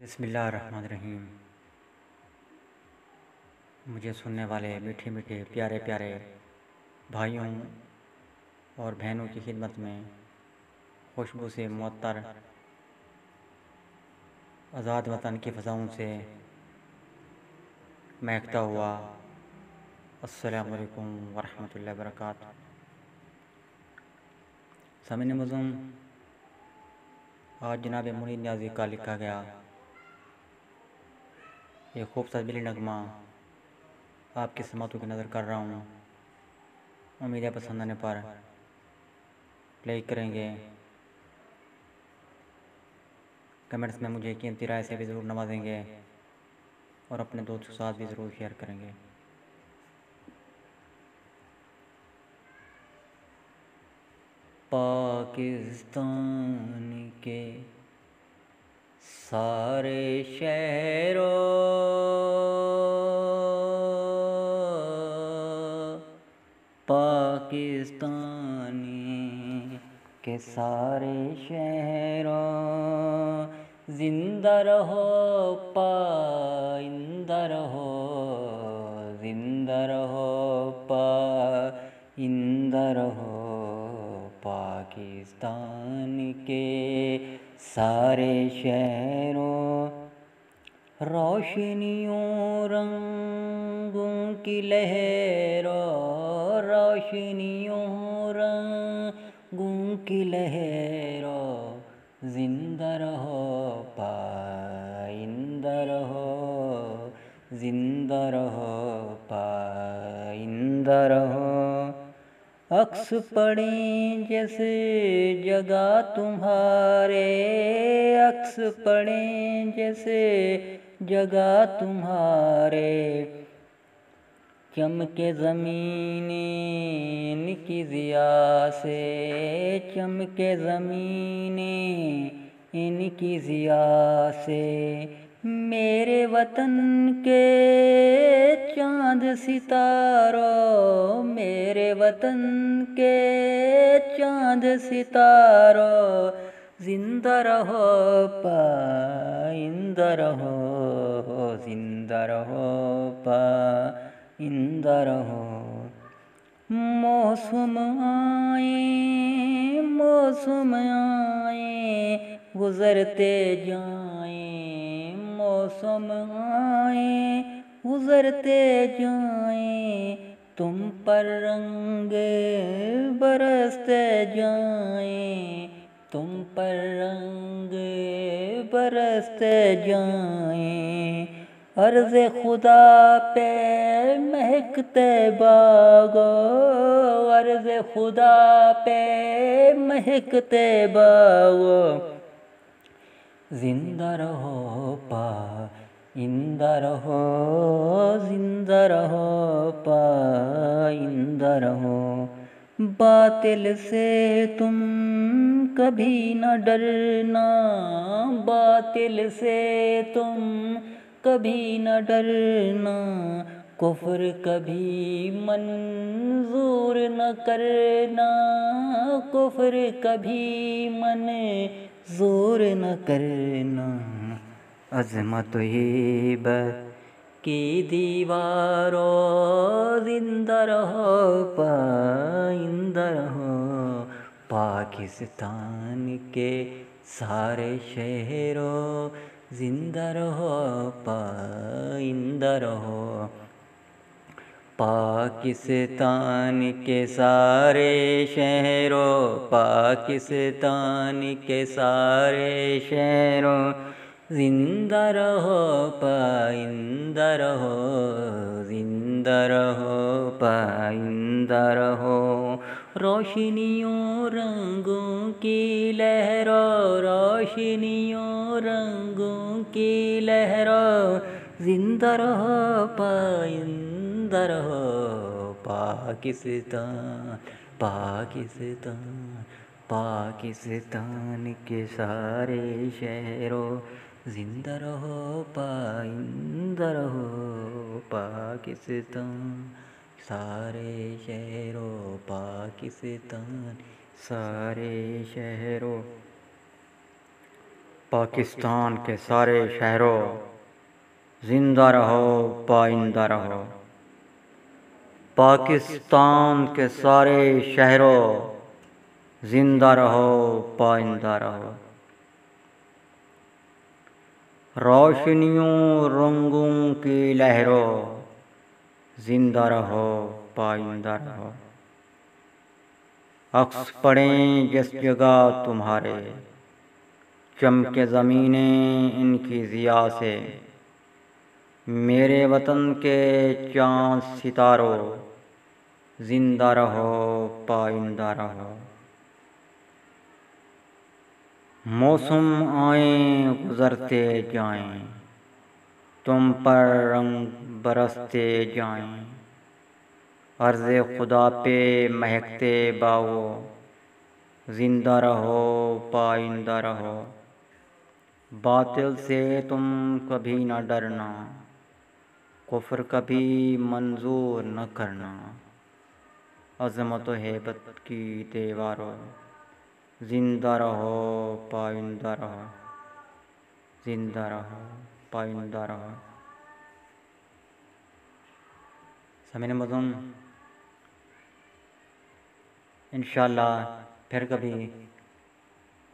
بسم اللہ الرحمن الرحیم۔ مجھے سننے والے میٹھے میٹھے پیارے پیارے بھائیوں اور بہنوں کی خدمت میں خوشبو سے معطر آزاد وطن کی فضاؤں سے مہکتا ہوا السلام علیکم ورحمۃ اللہ وبرکاتہ۔ سامعین معظم، آج جناب منیر نیازی کا لکھا گیا یہ خوبصورت بلی نغمہ آپ کی سماعتوں کی نظر کر رہا ہوں۔ امید ہے پسند آنے پر لائک کریں گے، کمنٹس میں مجھے قیمتی رائے سے بھی ضرور نوازیں گے اور اپنے دوستوں کے ساتھ بھی ضرور شیئر کریں گے۔ پاکستان کے سارے شہروں، پاکستانی کے سارے شہروں، زندہ رہو پائندہ رہو، زندہ رہو پائندہ رہو۔ پاکستان کے سارے شہروں، روشنیوں رنگوں کی لہروں، روشنیوں رنگوں کی لہروں، زندہ رہو پائندہ رہو، زندہ رہو پائندہ رہو۔ عکس پڑیں جیسے جگہ تمہارے، عکس پڑیں جیسے جگہ تمہارے، چمکے زمین ان کی ضیاء سے، چمکے زمین ان کی ضیاء سے۔ میرے وطن کے چاند ستاروں، میرے وطن کے چاند ستاروں، زندہ رہو پائندہ رہو، زندہ رہو پائندہ رہو۔ موسم آئیں موسم آئیں گزرتے جائیں، موسم آئیں گزرتے جائیں، تم پر رنگ برستے جائیں، تم پر رنگ برستے جائیں۔ عرض خدا پہ مہکتے باغوں، عرض خدا پہ مہکتے باغوں، زندہ رہو پائندہ رہو، زندہ رہو پائندہ رہو۔ باطل سے تم کبھی نہ ڈرنا، باطل سے تم کبھی نہ ڈرنا، کفر کبھی منظور نہ کرنا، کفر کبھی منظور نہ کرنا۔ عظمت و ہیبت کی دیواروں، زندہ رہو پائندہ رہو۔ پاکستان کے سارے شہروں، زندہ رہو پائندہ رہو۔ پاکستان کے سارے شہروں، پاکستان کے سارے شہروں، زندہ رہو پائندہ رہو، زندہ رہو پائندہ رہو۔ روشنیوں رنگوں کی لہروں، روشنیوں رنگوں کی لہروں، زندہ رہو پائندہ رہو۔ پاکستان پاکستان پاکستان کے سارے شہروں، زندہ رہو پائندہ رہو۔ پاکستان سارے شہروں، پاکستان سارے شہروں۔ پاکستان کے سارے شہروں زندہ رہو پائندہ رہو، پاکستان کے سارے شہروں زندہ رہو پائندہ رہو، روشنیوں رنگوں کی لہروں زندہ رہو پائندہ رہو، عکس پڑیں جس جگہ تمہارے چمکے زمینیں ان کی ضیاء سے، میرے وطن کے چاند ستاروں زندہ رہو پائندہ رہو، موسم آئیں گزرتے جائیں تم پر رنگ برستے جائیں، عرض خدا پہ مہکتے باغو زندہ رہو پائندہ رہو، باطل سے تم کبھی نہ ڈرنا، کفر کبھی منظور نہ کرنا، عظمت و ہیبت کی دیواروں زندہ رہو پائندہ رہو، زندہ رہو پائندہ رہو۔ سامعین مظلوم، انشاءاللہ پھر کبھی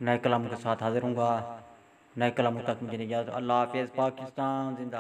نئے کلام کے ساتھ حاضر ہوں گا، نئے کلام تک مجھے اجازت۔ اللہ حافظ۔ پاکستان زندہ۔